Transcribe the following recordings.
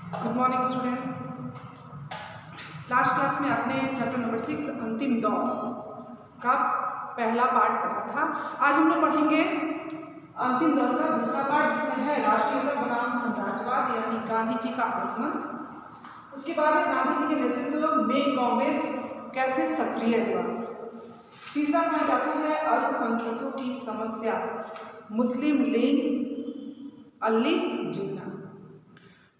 Good morning student. Last class में आपने chapter number 6 अंतिम दौर का पहला पार्ट पढ़ा था। आज हम लोग पढ़ेंगे अंतिम दौर का दूसरा पार्ट, जिसमें है राष्ट्रीयता बनाम साम्राज्यवाद यानी गांधी जी का आगमन। उसके बाद है गांधी जी के नेतृत्व में कांग्रेस कैसे सक्रिय हुआ। तीसरा पॉइंट आता है अल्पसंख्यकों की समस्या, मुस्लिम लीग अली जिन्ना।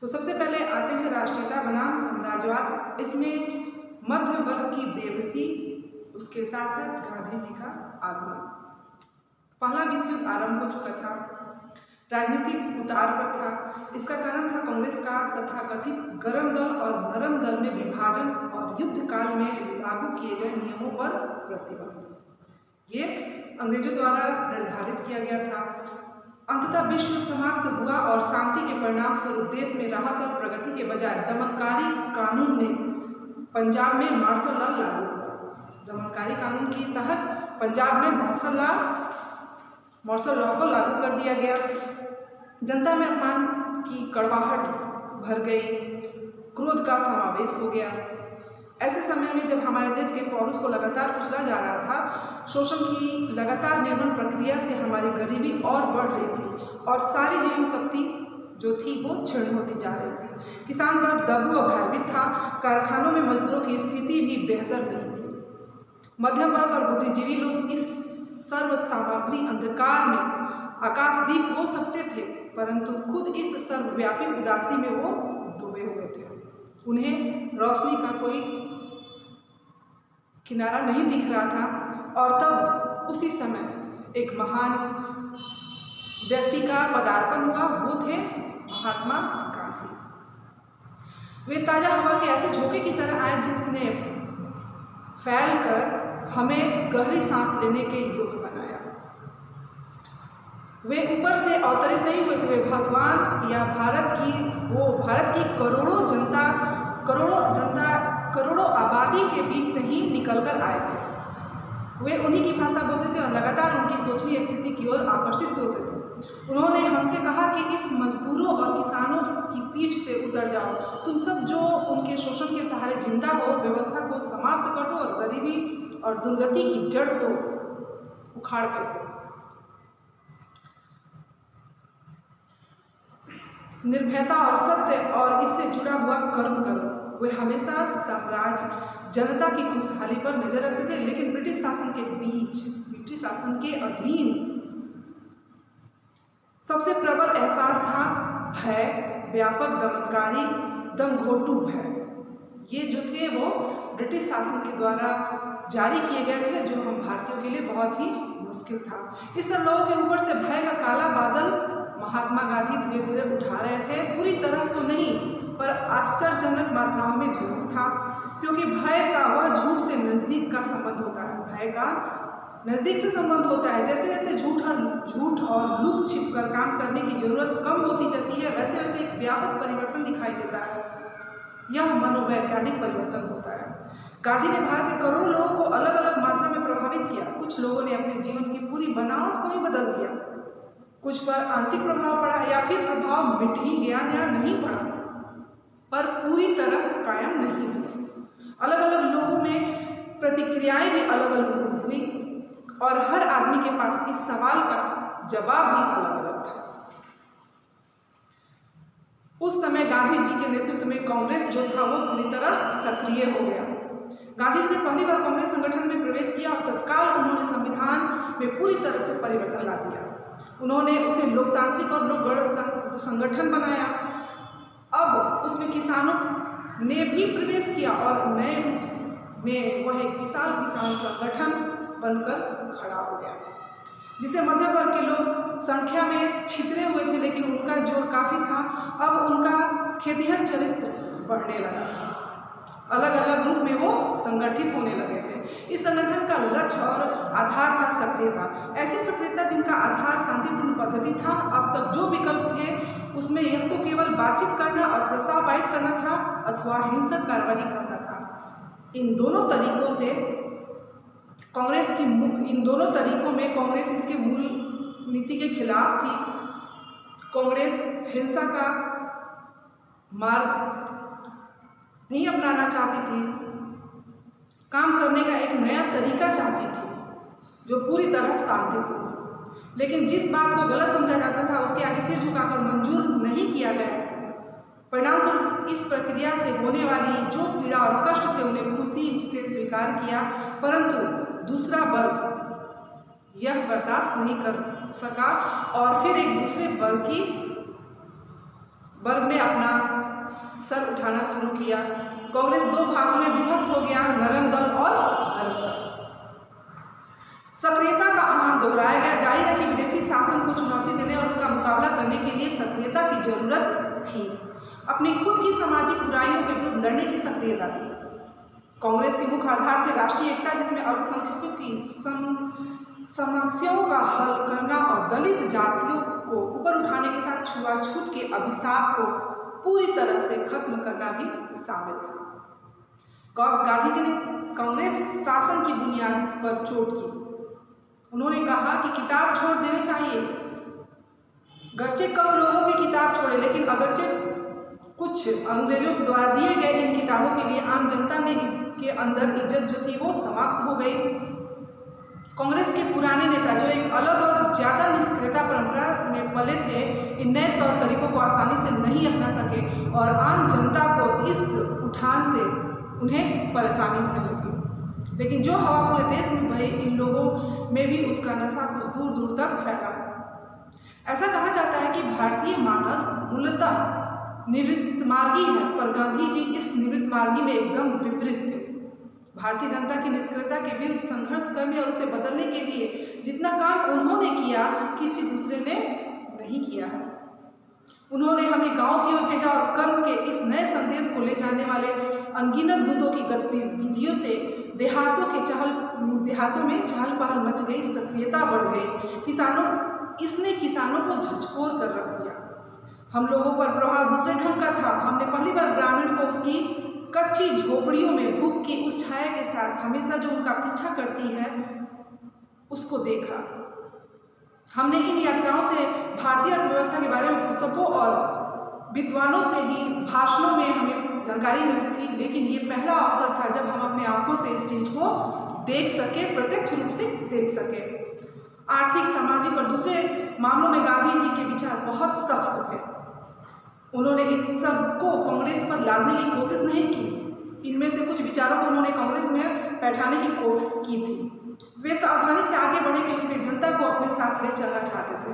तो सबसे पहले आते हैं राष्ट्रीयता बनाम साम्राज्यवाद। इसमें मध्य वर्ग की बेबसी, उसके साथ साथ गांधी जी का आगमन। पहला विश्व युद्ध आरंभ हो चुका था, राजनीतिक उतार पर था। इसका कारण था कांग्रेस का तथाकथित गर्म दल और नरम दल में विभाजन और युद्ध काल में लागू किए गए नियमों पर प्रतिबंध। ये अंग्रेजों द्वारा निर्धारित किया गया था। अंततः विश्व युद्ध समाप्त हुआ और शांति के परिणाम स्वरूप देश में राहत और प्रगति के बजाय दमनकारी कानून ने पंजाब में मार्शल लॉ लागू हुआ। दमनकारी कानून के तहत पंजाब में मार्शल लॉ को लागू कर दिया गया। जनता में अपमान की कड़वाहट भर गई, क्रोध का समावेश हो गया। ऐसे समय में जब हमारे देश के पौरुष को लगातार कुचला जा रहा था, शोषण की लगातार निर्माण प्रक्रिया से हमारी गरीबी और बढ़ रही थी और सारी जीवन शक्ति जो थी वो क्षीण होती जा रही थी। किसान वर्ग दबू और भयभीत था। कारखानों में मजदूरों की स्थिति भी बेहतर नहीं थी। मध्यम वर्ग और बुद्धिजीवी लोग इस सर्व सामग्री अंधकार में आकाशदीप हो सकते थे, परंतु खुद इस सर्वव्यापी उदासी में वो डूबे हुए थे। उन्हें रोशनी का कोई किनारा नहीं दिख रहा था। और तब उसी समय एक महान व्यक्ति का पदार्पण हुआ, वो थे महात्मा गांधी। वे ताजा हवा के ऐसे झोंके की तरह आए जिसने फैलकर हमें गहरी सांस लेने के योग्य बनाया। वे ऊपर से अवतरित नहीं हुए थे, वे भगवान या भारत की करोड़ों आबादी के बीच से ही निकलकर आए थे। वे उन्हीं की भाषा बोलते थे और लगातार उनकी सोचनीय स्थिति की ओर आकर्षित होते थे। उन्होंने हमसे कहा कि इस मजदूरों और किसानों की पीठ से उतर जाओ। तुम सब जो उनके शोषण के सहारे जिंदा हो, व्यवस्था को समाप्त कर दो और गरीबी और दुर्गति की जड़ को उखाड़ फेंको। निर्भयता और सत्य और इससे जुड़ा हुआ कर्म करो। वे हमेशा साम्राज्य जनता की खुशहाली पर नजर रखते थे, लेकिन ब्रिटिश शासन के अधीन सबसे प्रबल एहसास था भय, व्यापक दमनकारी दमघोटू भय। ये जो थे वो ब्रिटिश शासन के द्वारा जारी किए गए थे, जो हम भारतीयों के लिए बहुत ही मुश्किल था। इस तरह लोगों के ऊपर से भय का काला बादल महात्मा गांधी धीरे धीरे उठा रहे थे। पूरी तरह तो नहीं, पर आश्चर्यजनक मात्राओं में जरूर था, क्योंकि भय का वह झूठ से नजदीक का संबंध होता है। भय का नजदीक से संबंध होता है। जैसे जैसे झूठ और लुक छिप कर काम करने की जरूरत कम होती जाती है, वैसे वैसे एक व्यापक परिवर्तन दिखाई देता है। यह मनोवैज्ञानिक परिवर्तन होता है। गांधी ने भारत के करोड़ों लोगों को अलग अलग मात्रा में प्रभावित किया। कुछ लोगों ने अपने जीवन की पूरी बनावट को ही बदल दिया, कुछ पर आंशिक प्रभाव पड़ा या फिर प्रभाव मिट ही गया या नहीं पड़ा, पर पूरी तरह कायम नहीं हुआ। अलग अलग लोगों में प्रतिक्रियाएं भी अलग अलग हुई और हर आदमी के पास इस सवाल का जवाब भी अलग अलग था। उस समय गांधी जी के नेतृत्व में कांग्रेस जो था वो पूरी तरह सक्रिय हो गया। गांधी जी ने पहली बार कांग्रेस संगठन में प्रवेश किया और तत्काल उन्होंने संविधान में पूरी तरह से परिवर्तन ला दिया। उन्होंने उसे लोकतांत्रिक और लोक गणतंत्र संगठन बनाया। अब उसमें किसानों ने भी प्रवेश किया और नए रूप में वह एक विशाल किसान संगठन बनकर खड़ा हो गया, जिसे मध्य वर्ग के लोग संख्या में छितरे हुए थे, लेकिन उनका जोर काफी था। अब उनका खेतिहर चरित्र बढ़ने लगा था। अलग अलग रूप में वो संगठित होने लगे थे। इस संगठन का लक्ष्य और आधार था सक्रियता, ऐसी सक्रियता जिनका आधार शांतिपूर्ण पद्धति था। अब तक जो विकल्प थे उसमें यह तो केवल बातचीत करना और प्रस्ताव पारित करना था अथवा हिंसक कार्रवाई करना था। इन दोनों तरीकों में कांग्रेस इसके मूल नीति के खिलाफ थी। कांग्रेस हिंसा का मार्ग नहीं अपनाना चाहती थी, काम करने का एक नया तरीका चाहती थी जो पूरी तरह शांतिपूर्ण। लेकिन जिस बात को गलत समझा जाता था उसके आगे सिर झुकाकर मंजूर नहीं किया गया। परिणामस्वरूप इस प्रक्रिया से होने वाली जो पीड़ा और कष्ट थे उन्हें खुशी से स्वीकार किया, परंतु दूसरा वर्ग यह बर्दाश्त नहीं कर सका और फिर एक दूसरे वर्ग में अपना सर उठाना शुरू किया। कांग्रेस दो भागों में विभक्त हो गया, नरम दल और हरम दल। सक्रियता का आह्वान दोहराया गया। जाहिर है कि विदेशी शासन को चुनौती देने और उनका मुकाबला करने के लिए सक्रियता की जरूरत थी। अपनी खुद की सामाजिक बुराइयों के विरुद्ध लड़ने की सक्रियता थी। कांग्रेस के मुख्य आधार थे राष्ट्रीय एकता, जिसमें अल्पसंख्यकों की समस्याओं का हल करना और दलित जातियों को ऊपर उठाने के साथ छुआछूत के अभिशाप को पूरी तरह से खत्म करना भी शामिल था। गांधी जी ने कांग्रेस शासन की बुनियाद पर चोट की। उन्होंने कहा कि किताब छोड़ देनी चाहिए, गरचे कम लोगों की किताब छोड़े, लेकिन अगरचे कुछ अंग्रेजों द्वारा दिए गए इन किताबों के लिए आम जनता ने के अंदर इज्जत जो थी वो समाप्त हो गई। कांग्रेस के पुराने नेता जो एक अलग और ज़्यादा निष्क्रियता परंपरा में पले थे, इन नए तौर तरीकों को आसानी से नहीं अपना सके और आम जनता को इस उठान से उन्हें परेशानी होने लगी। लेकिन जो हवा पूरे देश में बही, इन लोगों में भी उसका नशा कुछ दूर दूर तक फैला। ऐसा कहा जाता है कि भारतीय मानस मूलतः निवृत्त मार्गी है, पर गांधी जी इस निवृत्त मार्गी में एकदम विपरीत थे। भारतीय जनता की निष्क्रियता के विरुद्ध संघर्ष करने और उसे बदलने के लिए जितना काम उन्होंने किया, किसी दूसरे ने नहीं किया है। उन्होंने हमें गांव की ओर भेजा और कर्म के इस नए संदेश को ले जाने वाले अनगिनत दूतों की गतिविधियों से देहातों में चहल पहल मच गई, सक्रियता बढ़ गई। इसने किसानों को झकझोर कर रख दिया। हम लोगों पर प्रभाव दूसरे ढंग का था। हमने पहली बार ग्रामीण को उसकी कच्ची झोपड़ियों में भूख की उस छाया के साथ हमेशा जो उनका पीछा करती है उसको देखा। हमने इन यात्राओं से भारतीय अर्थव्यवस्था के बारे में पुस्तकों और विद्वानों से ही भाषणों में हमें जानकारी मिलती थी, लेकिन ये पहला अवसर था जब हम अपने आंखों से इस चीज़ को देख सके, प्रत्यक्ष रूप से देख सके। आर्थिक, सामाजिक और दूसरे मामलों में गांधी जी के विचार बहुत सख्त थे। उन्होंने इन सबको कांग्रेस पर लादने की कोशिश नहीं की। इनमें से कुछ विचारों को उन्होंने कांग्रेस में बैठाने की कोशिश की थी। वे सावधानी से आगे बढ़े क्योंकि वे जनता को अपने साथ ले चलना चाहते थे।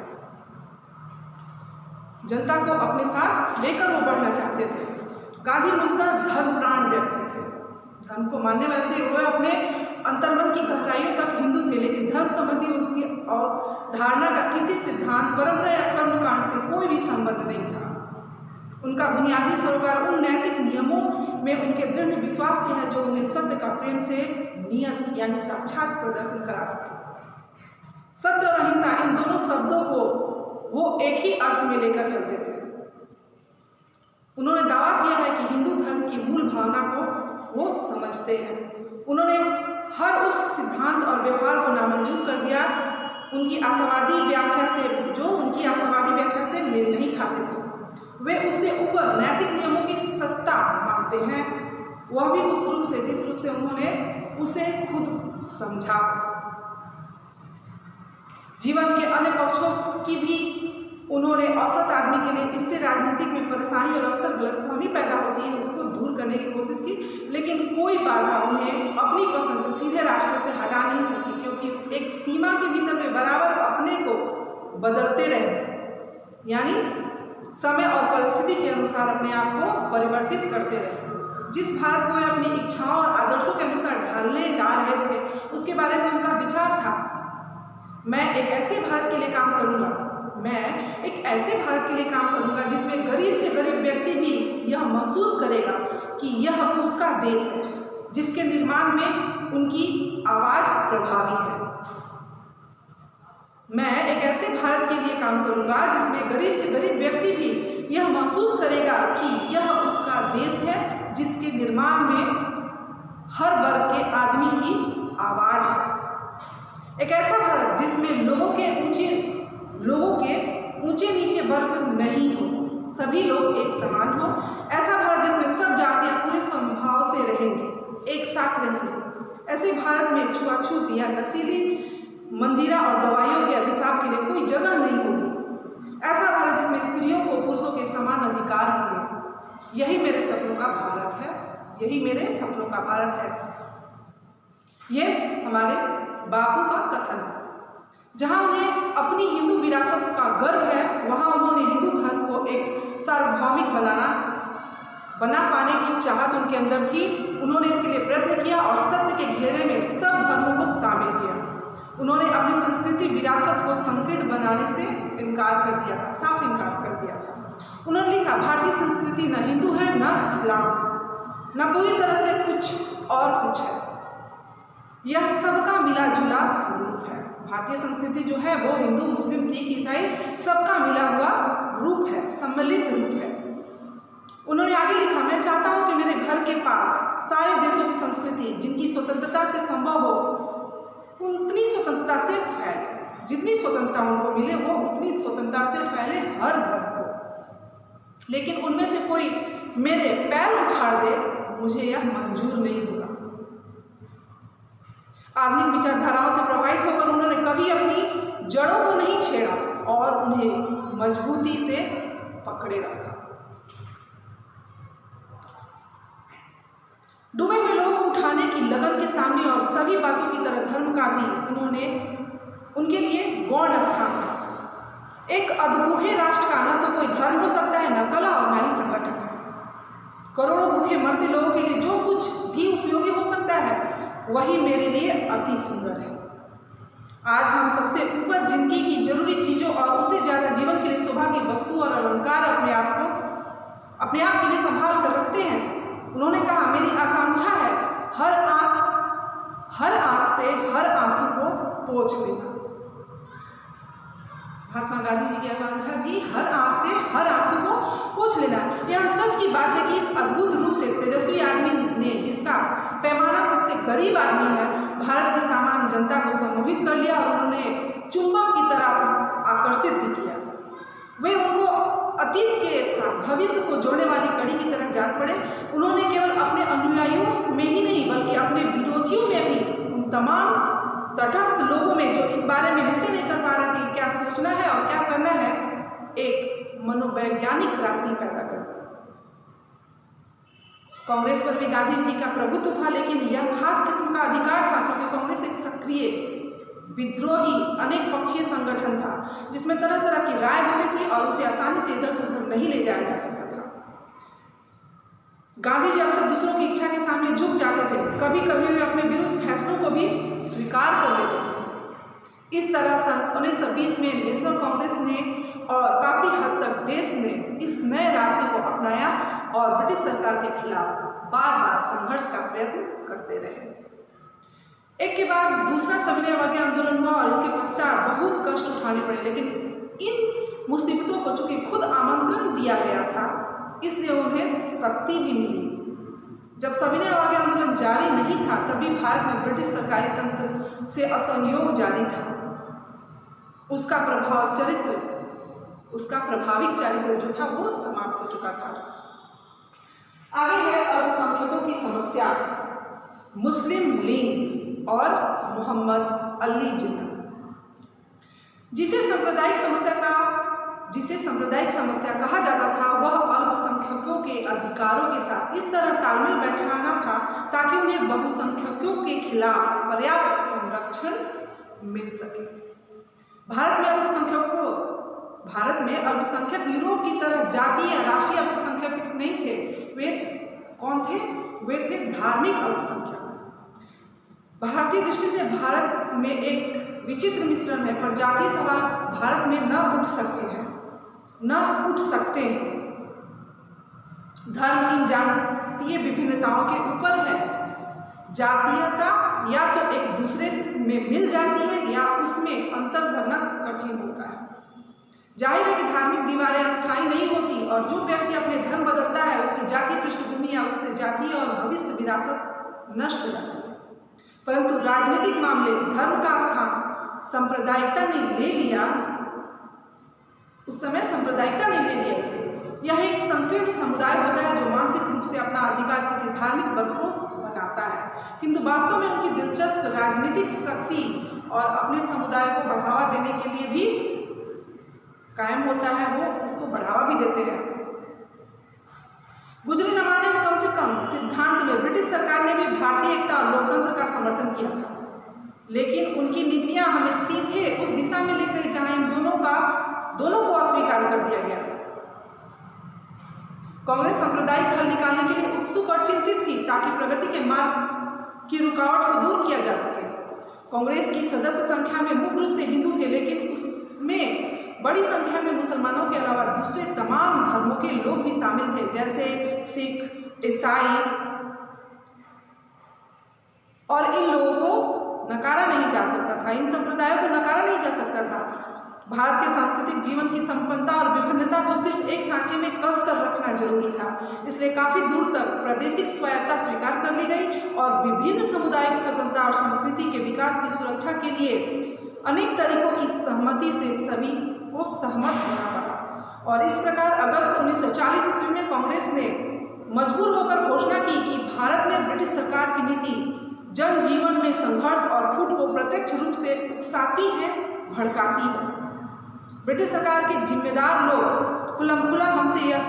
जनता को अपने साथ लेकर वो बढ़ना चाहते थे। गांधी मूलतः धर्मप्राण व्यक्ति थे, धर्म को मानने वाले थे। वह अपने अंतर्मन की गहराइयों तक हिंदू थे, लेकिन धर्म संबंधी उसकी धारणा का किसी सिद्धांत, परंपरा या कर्मकांड से कोई भी संबंध नहीं था। उनका बुनियादी सरोकार उन नैतिक नियमों में उनके दृढ़ विश्वास से है जो उन्हें सत्य का प्रेम से नियत यानी साक्षात प्रदर्शन करा सके। सत्य और अहिंसा, इन दोनों शब्दों को वो एक ही अर्थ में लेकर चलते थे। उन्होंने दावा किया है कि हिंदू धर्म की मूल भावना को वो समझते हैं। उन्होंने हर उस सिद्धांत और व्यवहार को नामंजूर कर दिया उनकी आशावादी व्याख्या से मेल नहीं खाते थे। वे उससे ऊपर नैतिक नियमों की सत्ता मानते हैं, वह भी उस रूप से जिस रूप से उन्होंने उसे खुद समझा। जीवन के अन्य पक्षों की भी उन्होंने औसत आदमी के लिए इससे राजनीतिक में परेशानी और अक्सर गलतफहमी पैदा होती है उसको दूर करने की कोशिश की, लेकिन कोई बाधा उन्हें अपनी पसंद से सीधे रास्ते से हटा नहीं सकी, क्योंकि एक सीमा के भीतर वे बराबर अपने को बदलते रहे, यानी समय और परिस्थिति के अनुसार अपने आप को परिवर्तित करते रहे। जिस भारत को वे अपनी इच्छाओं और आदर्शों के अनुसार ढालने जा रहे थे उसके बारे में उनका विचार था, मैं एक ऐसे भारत के लिए काम करूंगा, मैं एक ऐसे भारत के लिए काम करूंगा जिसमें गरीब से गरीब व्यक्ति भी यह महसूस करेगा कि यह उसका देश है, जिसके निर्माण में उनकी आवाज़ प्रभावी है। मैं एक ऐसे भारत के लिए काम करूंगा जिसमें गरीब से गरीब व्यक्ति भी यह महसूस करेगा कि यह उसका देश है, जिसके निर्माण में हर वर्ग के आदमी की आवाज़ है। एक ऐसा भारत जिसमें लोगों के ऊंचे नीचे वर्ग नहीं हो, सभी लोग एक समान हो, ऐसा भारत जिसमें सब जातियां पूरे समभाव से रहेंगी, एक साथ रहेंगी। ऐसे भारत में छुआछूत या नशीली मंदिरा और दवाइयों के अभिशाप के लिए कोई जगह नहीं होगी। ऐसा भारत जिसमें स्त्रियों को पुरुषों के समान अधिकार होंगे। यही मेरे सपनों का भारत है, यही मेरे सपनों का भारत है। ये हमारे बापू का कथन है। जहाँ उन्हें अपनी हिंदू विरासत का गर्व है, वहाँ उन्होंने हिंदू धर्म को एक सार्वभौमिक बना पाने की चाहत उनके अंदर थी। उन्होंने इसके लिए प्रयत्न किया और सत्य के घेरे में सब धर्मों को शामिल किया। उन्होंने अपनी संस्कृति विरासत को संकीर्ण बनाने से इनकार कर दिया था, साफ इनकार कर दिया था। उन्होंने लिखा, भारतीय संस्कृति न हिंदू है न इस्लाम, न पूरी तरह से कुछ और कुछ है, यह सबका मिला जुला रूप है। भारतीय संस्कृति जो है वो हिंदू, मुस्लिम, सिख, ईसाई सबका मिला हुआ रूप है, सम्मिलित रूप है। उन्होंने आगे लिखा, मैं चाहता हूं कि मेरे घर के पास सारे देशों की संस्कृति जिनकी स्वतंत्रता से संभव हो उतनी स्वतंत्रता से फैले, जितनी स्वतंत्रता उनको मिले वो उतनी स्वतंत्रता से फैले हर धर्म को। लेकिन उनमें से कोई मेरे पैर उखाड़ दे, मुझे यह मंजूर नहीं होगा। आधुनिक विचारधाराओं से प्रभावित होकर उन्होंने कभी अपनी जड़ों को नहीं छेड़ा और उन्हें मजबूती से पकड़े रखा। डूबे हुए लोगों को उठाने की लगन के सामने और सभी बातों की तरह धर्म का भी उनके लिए गौण स्थान था। एक अधभूखे राष्ट्र का न तो कोई धर्म हो सकता है, न कला और न ही संगठन। करोड़ों भूखे मरते लोगों के लिए जो कुछ भी उपयोगी हो सकता है वही मेरे लिए अति सुंदर है। आज हम सबसे ऊपर जिंदगी की जरूरी चीजों और उससे ज्यादा जीवन के लिए शोभा की वस्तु और अलंकार अपने आप के लिए संभाल कर रखते हैं। उन्होंने कहा, मेरी आकांक्षा है हर आंख से हर आंसू को पोंछ लेना। महात्मा गांधी जी की आकांक्षा थी हर आंख से हर आंसू को पोंछ लेना। यह सच की बात है कि इस अद्भुत रूप से तेजस्वी आदमी ने, जिसका पैमाना सबसे गरीब आदमी है, भारत की सामान्य जनता को सम्मोहित कर लिया और उन्होंने चुंबक की तरह आकर्षित भी किया। वे उनको अतीत के साथ भविष्य को जोड़ने वाली कड़ी की तरह जान पड़े। उन्होंने केवल अपने अनुयायियों में ही नहीं बल्कि अपने विरोधियों में भी, उन तमाम तटस्थ लोगों में जो इस बारे में निश्चय नहीं कर पा रहे थे क्या सोचना है और क्या करना है, एक मनोवैज्ञानिक क्रांति पैदा कर दी। कांग्रेस पर भी गांधी जी का प्रभुत्व था, लेकिन यह खास किस्म का अधिकार था क्योंकि कांग्रेस एक सक्रिय विद्रोही अनेक पक्षीय संगठन था जिसमें तरह तरह की राय होती थी और उसे आसानी से इधर से उधर नहीं ले जाया जा सकता था। गांधी जी अक्सर दूसरों की इच्छा के सामने झुक जाते थे, कभी कभी वे अपने विरुद्ध फैसलों को भी स्वीकार कर लेते थे। इस तरह सन 1920 में नेशनल कांग्रेस ने और काफी हद तक देश ने इस नए रास्ते को अपनाया और ब्रिटिश सरकार के खिलाफ बार बार संघर्ष का प्रयत्न करते रहे। एक के बाद दूसरा सविनय अवज्ञा आंदोलन हुआ और इसके पश्चात बहुत कष्ट उठाने पड़े, लेकिन इन मुसीबतों को चूंकि खुद आमंत्रण दिया गया था इसलिए उन्हें शक्ति भी मिली। जब सविनय अवज्ञा आंदोलन जारी नहीं था तभी भारत में ब्रिटिश सरकारी तंत्र से असहयोग जारी था। उसका प्रभाविक चरित्र जो था वो समाप्त हो चुका था। आगे है अल्पसंख्यकों की समस्या, मुस्लिम लीग और मोहम्मद अली जिन्ना। जिसे सांप्रदायिक समस्या कहा जाता था वह अल्पसंख्यकों के अधिकारों के साथ इस तरह तालमेल बैठाना था ताकि उन्हें बहुसंख्यकों के खिलाफ पर्याप्त संरक्षण मिल सके। भारत में अल्पसंख्यक यूरोप की तरह जातीय या राष्ट्रीय अल्पसंख्यक नहीं थे। वे कौन थे? वे थे धार्मिक अल्पसंख्यक। भारतीय दृष्टि से भारत में एक विचित्र मिश्रण है, पर जातीय सवाल भारत में न उठ सकते हैं। धर्म इन जातीय विभिन्नताओं के ऊपर है। जातीयता या तो एक दूसरे में मिल जाती है या उसमें अंतर करना कठिन होता है। जाहिर है कि धार्मिक दीवारें अस्थायी नहीं होती और जो व्यक्ति अपने धर्म बदलता है उसकी जातीय पृष्ठभूमि या उससे जातीय और भविष्य विरासत नष्ट हो जाती है। परंतु राजनीतिक मामले धर्म का स्थान सांप्रदायिकता ने ले लिया। उस समय सांप्रदायिकता ने ले लिया इसे। यह एक संकीर्ण समुदाय होता है जो मानसिक रूप से अपना अधिकार किसी धार्मिक वर्ग को बनाता है, किंतु वास्तव में उनकी दिलचस्प राजनीतिक शक्ति और अपने समुदाय को बढ़ावा देने के लिए भी कायम होता है, वो इसको बढ़ावा भी देते हैं। गुजरे जमाने में कम से कम सिद्धांत में ब्रिटिश सरकार ने भी भारतीय एकता और लोकतंत्र का समर्थन किया था, लेकिन उनकी नीतियां हमें सीधे उस दिशा में ले गई जहां इन दोनों को अस्वीकार कर दिया गया। कांग्रेस सांप्रदायिक हल निकालने के लिए उत्सुक और चिंतित थी ताकि प्रगति के मार्ग की रुकावट को दूर किया जा सके। कांग्रेस की सदस्य संख्या में मुख्य रूप से हिंदू थे, लेकिन उसमें बड़ी संख्या में मुसलमानों के अलावा दूसरे तमाम धर्मों के लोग भी शामिल थे, जैसे सिख, ईसाई, और इन लोगों को नकारा नहीं जा सकता था, इन संप्रदायों को नकारा नहीं जा सकता था। भारत के सांस्कृतिक जीवन की संपन्नता और विभिन्नता को सिर्फ एक सांचे में कस कर रखना जरूरी था, इसलिए काफी दूर तक प्रादेशिक स्वायत्तता स्वीकार कर ली गई और विभिन्न सामुदायिक स्वतंत्रता और संस्कृति के विकास की सुरक्षा के लिए अनेक तरीकों की सहमति से सभी को सहमत होना पड़ा। और इस प्रकार अगस्त 1940 ईस्वी में कांग्रेस ने मजबूर होकर घोषणा की कि भारत में ब्रिटिश सरकार की नीति जनजीवन में संघर्ष और फूट को प्रत्यक्ष रूप से उकसाती है, भड़काती है। ब्रिटिश सरकार के जिम्मेदार लोग खुल्लम-खुल्ला हमसे यह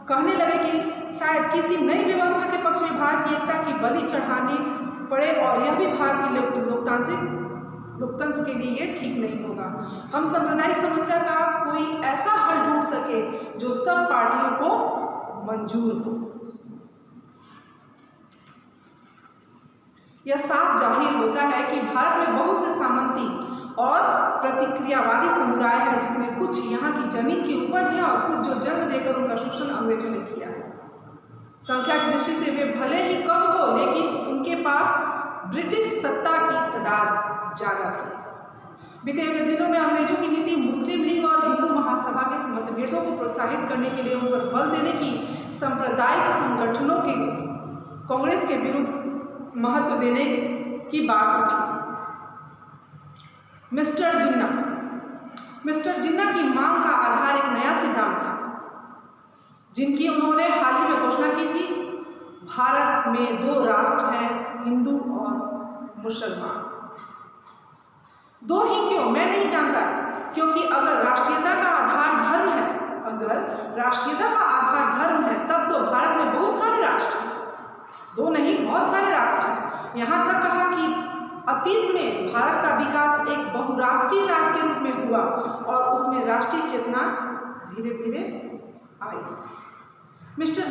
कहने लगे कि शायद किसी नई व्यवस्था के पक्ष में भारत की एकता की बलि चढ़ानी पड़े और यह भी भारत की लोकतंत्र के लिए ये ठीक नहीं होगा। हम सांप्रदायिक समस्या का कोई ऐसा हल ढूंढ सके जो सब पार्टियों को मंजूर हो। यह साफ जाहिर होता है कि भारत में बहुत से सामंती और प्रतिक्रियावादी समुदाय है, जिसमें कुछ यहाँ की जमीन की उपज है और कुछ जो जन्म देकर उनका शोषण अंग्रेजों ने किया है। संख्या की दृष्टि से वे भले ही कम हो, लेकिन उनके पास ब्रिटिश सत्ता की तादाद ज्यादा थी। बीते हुए दिनों में अंग्रेजों की नीति मुस्लिम लीग और हिंदू महासभा के मतभेदों को प्रोत्साहित करने के लिए उन पर बल देने की, सांप्रदायिक संगठनों के कांग्रेस के विरुद्ध महत्व देने की बात उठी। मिस्टर जिन्ना की मांग का आधार एक नया सिद्धांत था, जिनकी उन्होंने हाल ही में घोषणा की थी। भारत में दो राष्ट्र हैं, हिंदू और मुसलमान। दो ही क्यों, मैं नहीं जानता, क्योंकि अगर राष्ट्रीयता का आधार धर्म है, तब तो भारत में बहुत सारे राष्ट्र हैं, दो नहीं बहुत सारे राष्ट्र हैं। यहाँ तक कहा कि अतीत में भारत का विकास एक बहुराष्ट्रीय राज्य के रूप में हुआ और उसमें राष्ट्रीय चेतना धीरे धीरे आई। मिस्टर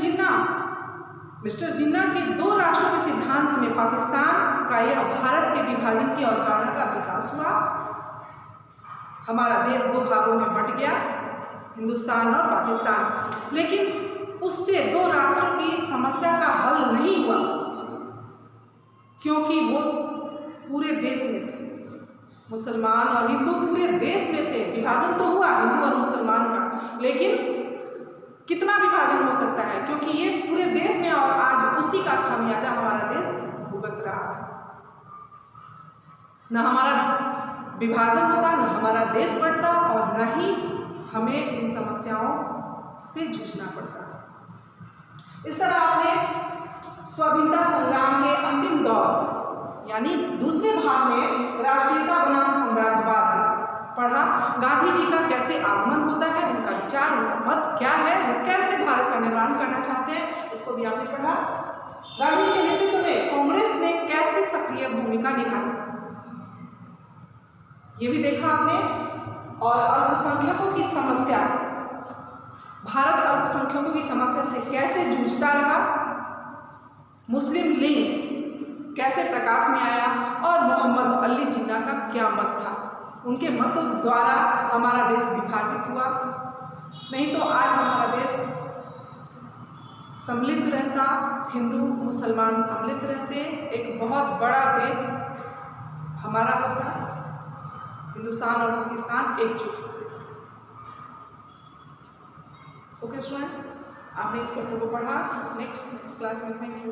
जिन्ना के दो राष्ट्रों के सिद्धांत में पाकिस्तान का यह भारत के विभाजन की अवधारणा का विकास हुआ। हमारा देश दो भागों में बंट गया, हिंदुस्तान और पाकिस्तान, लेकिन उससे दो राष्ट्रों की समस्या का हल नहीं हुआ, क्योंकि वो पूरे देश में थे। मुसलमान और हिंदू पूरे देश में थे। विभाजन तो हुआ हिंदू और मुसलमान का, लेकिन कितना विभाजन हो सकता है, क्योंकि ये पूरे देश में और आज उसी का खामियाजा हमारा देश भुगत रहा है। न हमारा विभाजन होता, न हमारा देश बढ़ता और न ही हमें इन समस्याओं से जूझना पड़ता। इस तरह आपने स्वाधीनता संग्राम के अंतिम दौर यानी दूसरे भाग में राष्ट्रीयता बनाम साम्राज्यवाद पढ़ा। गांधी जी का कैसे आगमन होता है, उनका विचार, उनका मत क्या है, वो कैसे भारत का निर्माण करना चाहते हैं, इसको भी आपने पढ़ा। गांधी जी के नेतृत्व में कांग्रेस ने कैसे सक्रिय भूमिका निभाई, ये भी देखा आपने। और अल्पसंख्यकों की समस्या, भारत अल्पसंख्यकों की समस्या से कैसे जूझता रहा, मुस्लिम लीग कैसे प्रकाश में आया और मोहम्मद अली जिन्ना का क्या मत था। उनके मत द्वारा हमारा देश विभाजित हुआ, नहीं तो आज हमारा देश सम्मिलित रहता, हिंदू मुसलमान सम्मिलित रहते, एक बहुत बड़ा देश हमारा होता, हिंदुस्तान और पाकिस्तान एकजुट होते। ओके स्टूडेंट, आपने इस चैप्टर को पढ़ा। नेक्स्ट क्लास में थैंक यू।